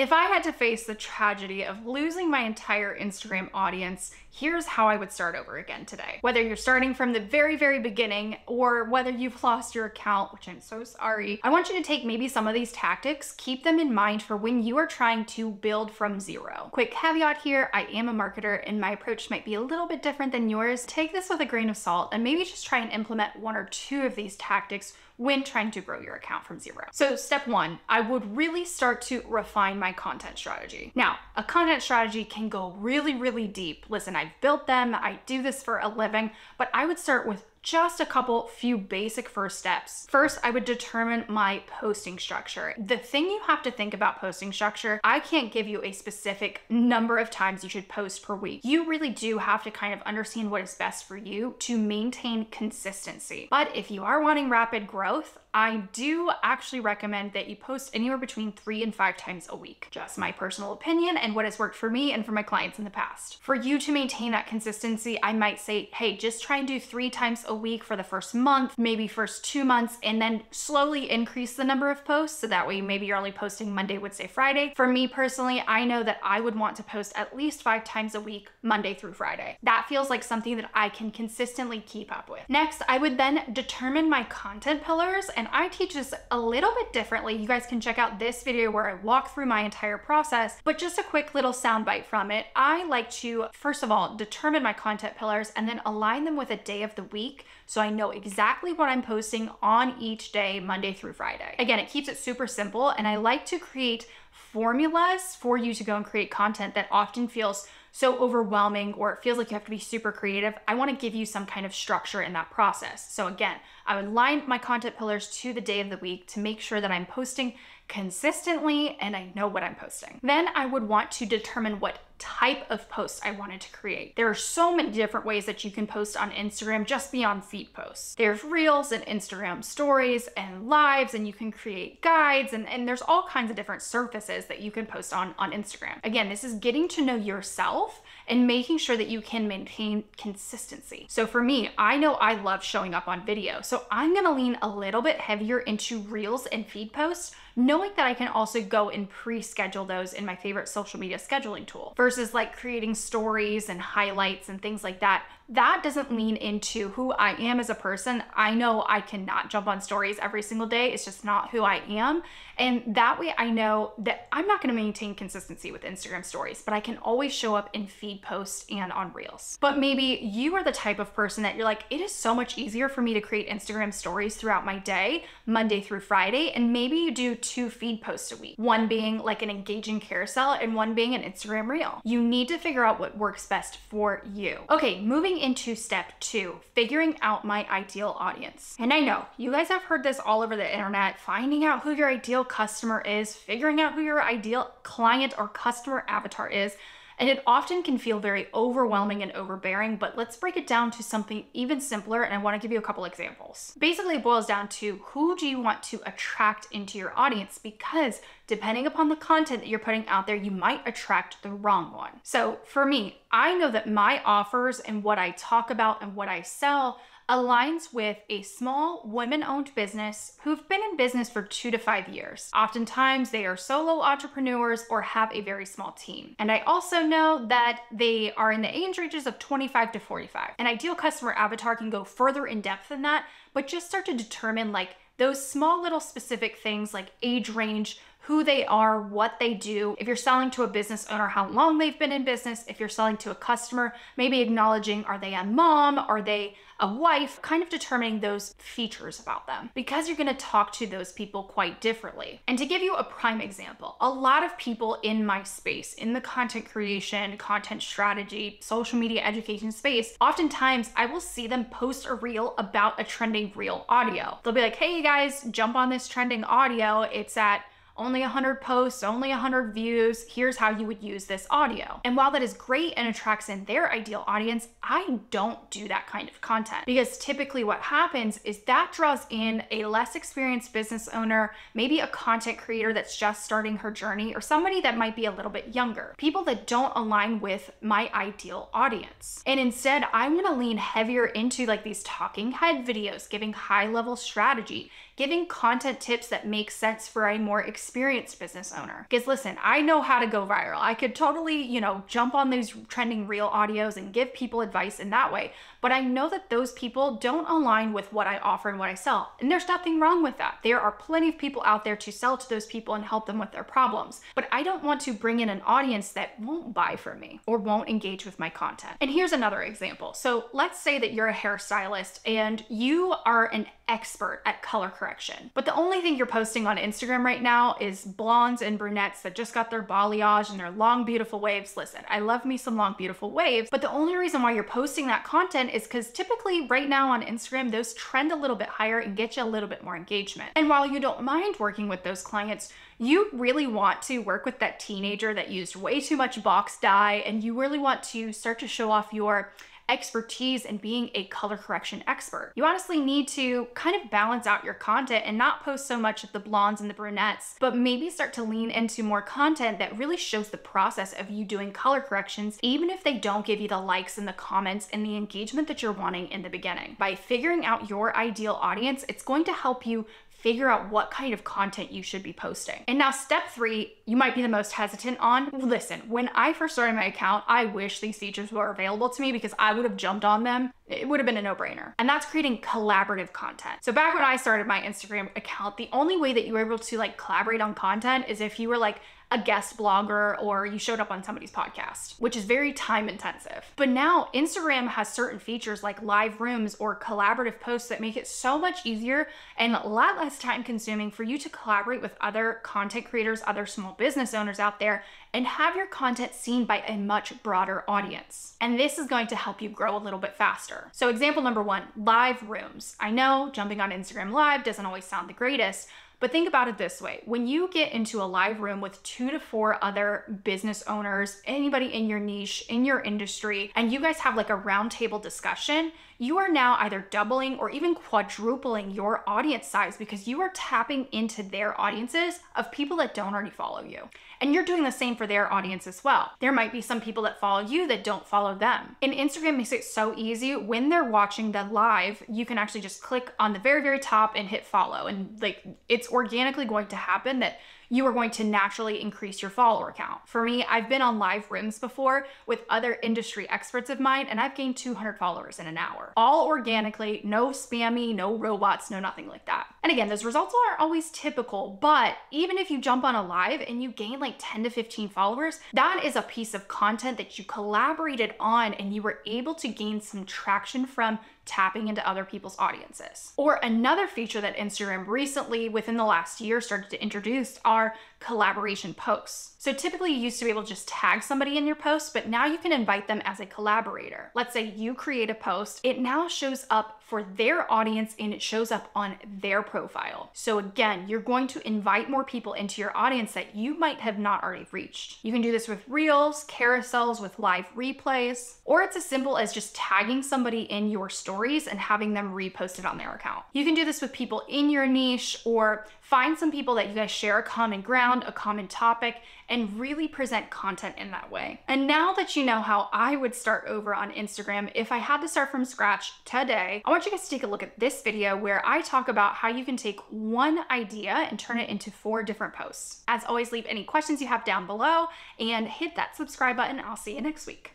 If I had to face the tragedy of losing my entire Instagram audience, here's how I would start over again today. Whether you're starting from the very, very beginning or whether you've lost your account, which I'm so sorry, I want you to take maybe some of these tactics, keep them in mind for when you are trying to build from zero. Quick caveat here, I am a marketer and my approach might be a little bit different than yours. Take this with a grain of salt and maybe just try and implement one or two of these tactics when trying to grow your account from zero. So step one, I would really start to refine my content strategy. Now, a content strategy can go really, really deep. Listen, I've built them, I do this for a living, but I would start with just a few basic first steps. First, I would determine my posting structure. The thing you have to think about posting structure, I can't give you a specific number of times you should post per week. You really do have to kind of understand what is best for you to maintain consistency. But if you are wanting rapid growth, I do actually recommend that you post anywhere between 3 and 5 times a week. Just my personal opinion and what has worked for me and for my clients in the past. For you to maintain that consistency, I might say, hey, just try and do 3 times a week for the first month, maybe first 2 months, and then slowly increase the number of posts. So that way, maybe you're only posting Monday, Wednesday, Friday. For me personally, I know that I would want to post at least 5 times a week, Monday through Friday. That feels like something that I can consistently keep up with. Next, I would then determine my content pillars, and I teach this a little bit differently. You guys can check out this video where I walk through my entire process, but just a quick little soundbite from it. I like to, first of all, determine my content pillars and then align them with a day of the week so I know exactly what I'm posting on each day, Monday through Friday. Again, it keeps it super simple, and I like to create formulas for you to go and create content that often feels so overwhelming or it feels like you have to be super creative. I want to give you some kind of structure in that process. So again, I would line my content pillars to the day of the week to make sure that I'm posting consistently and I know what I'm posting. Then I would want to determine what type of post I wanted to create. There are so many different ways that you can post on Instagram just beyond feed posts. There's reels and Instagram stories and lives, and you can create guides and there's all kinds of different surfaces that you can post on Instagram. Again, this is getting to know yourself and making sure that you can maintain consistency. So for me, I know I love showing up on video, so I'm gonna lean a little bit heavier into reels and feed posts, knowing that I can also go and pre-schedule those in my favorite social media scheduling tool versus like creating stories and highlights and things like that. That doesn't lean into who I am as a person. I know I cannot jump on stories every single day. It's just not who I am. And that way I know that I'm not gonna maintain consistency with Instagram stories, but I can always show up in feed posts and on reels. But maybe you are the type of person that you're like, it is so much easier for me to create Instagram stories throughout my day, Monday through Friday, and maybe you do 2 feed posts a week, one being like an engaging carousel and one being an Instagram reel. You need to figure out what works best for you. Okay, moving into step 2, figuring out my ideal audience. And I know you guys have heard this all over the internet, finding out who your ideal customer is, figuring out who your ideal client or customer avatar is. And it often can feel very overwhelming and overbearing, but let's break it down to something even simpler, and I want to give you a couple examples. Basically, it boils down to who do you want to attract into your audience, because depending upon the content that you're putting out there, you might attract the wrong one. So for me, I know that my offers and what I talk about and what I sell aligns with a small women-owned business who've been in business for 2 to 5 years. Oftentimes they are solo entrepreneurs or have a very small team. And I also know that they are in the age ranges of 25 to 45. An ideal customer avatar can go further in depth than that, but just start to determine like those small little specific things like age range, who they are, what they do. If you're selling to a business owner, how long they've been in business. If you're selling to a customer, maybe acknowledging, are they a mom? Are they a wife? Kind of determining those features about them, because you're gonna talk to those people quite differently. And to give you a prime example, a lot of people in my space, in the content creation, content strategy, social media education space, oftentimes I will see them post a reel about a trending reel audio. They'll be like, hey you guys, jump on this trending audio. It's at only 100 posts, only 100 views. Here's how you would use this audio. And while that is great and attracts in their ideal audience, I don't do that kind of content, because typically what happens is that draws in a less experienced business owner, maybe a content creator that's just starting her journey, or somebody that might be a little bit younger, people that don't align with my ideal audience. And instead, I'm gonna lean heavier into like these talking head videos, giving high level strategy, giving content tips that make sense for a more experienced business owner. Because listen, I know how to go viral. I could totally, jump on those trending reel audios and give people advice in that way. But I know that those people don't align with what I offer and what I sell. And there's nothing wrong with that. There are plenty of people out there to sell to those people and help them with their problems. But I don't want to bring in an audience that won't buy from me or won't engage with my content. And here's another example. So let's say that you're a hairstylist and you are an expert at color correction, but the only thing you're posting on Instagram right now is blondes and brunettes that just got their balayage and their long, beautiful waves. Listen, I love me some long, beautiful waves, but the only reason why you're posting that content is because typically right now on Instagram, those trend a little bit higher and get you a little bit more engagement. And while you don't mind working with those clients, you really want to work with that teenager that used way too much box dye, and you really want to start to show off your expertise in being a color correction expert. You honestly need to kind of balance out your content and not post so much of the blondes and the brunettes, but maybe start to lean into more content that really shows the process of you doing color corrections, even if they don't give you the likes and the comments and the engagement that you're wanting in the beginning. By figuring out your ideal audience, it's going to help you figure out what kind of content you should be posting. And now step 3, you might be the most hesitant on. Listen, when I first started my account, I wish these features were available to me because I would have jumped on them. It would have been a no-brainer. And that's creating collaborative content. So back when I started my Instagram account, the only way that you were able to collaborate on content is if you were a guest blogger or you showed up on somebody's podcast, which is very time intensive. But now Instagram has certain features like live rooms or collaborative posts that make it so much easier and a lot less time consuming for you to collaborate with other content creators, other small business owners out there, and have your content seen by a much broader audience. And this is going to help you grow a little bit faster. So example number 1, live rooms. I know jumping on Instagram Live doesn't always sound the greatest, but think about it this way. When you get into a live room with 2 to 4 other business owners, anybody in your niche, in your industry, and you guys have a roundtable discussion, you are now either doubling or even quadrupling your audience size because you are tapping into their audiences of people that don't already follow you. And you're doing the same for their audience as well. There might be some people that follow you that don't follow them. And Instagram makes it so easy. When they're watching the live, you can actually just click on the very, very top and hit follow. And it's organically going to happen that you are going to naturally increase your follower count. For me, I've been on live rooms before with other industry experts of mine, and I've gained 200 followers in an hour. All organically, no spammy, no robots, no nothing like that. And again, those results aren't always typical, but even if you jump on a live and you gain 10 to 15 followers, that is a piece of content that you collaborated on and you were able to gain some traction from tapping into other people's audiences. Or another feature that Instagram recently, within the last year, started to introduce are collaboration posts. So typically you used to be able to just tag somebody in your post, but now you can invite them as a collaborator. Let's say you create a post, it now shows up for their audience and it shows up on their profile. So again, you're going to invite more people into your audience that you might have not already reached. You can do this with reels, carousels, with live replays, or it's as simple as just tagging somebody in your stories and having them repost it on their account. You can do this with people in your niche, or find some people that you guys share a common ground, a common topic, and really present content in that way. And now that you know how I would start over on Instagram, if I had to start from scratch today, I want you guys to take a look at this video where I talk about how you can take one idea and turn it into 4 different posts. As always, leave any questions you have down below and hit that subscribe button. I'll see you next week.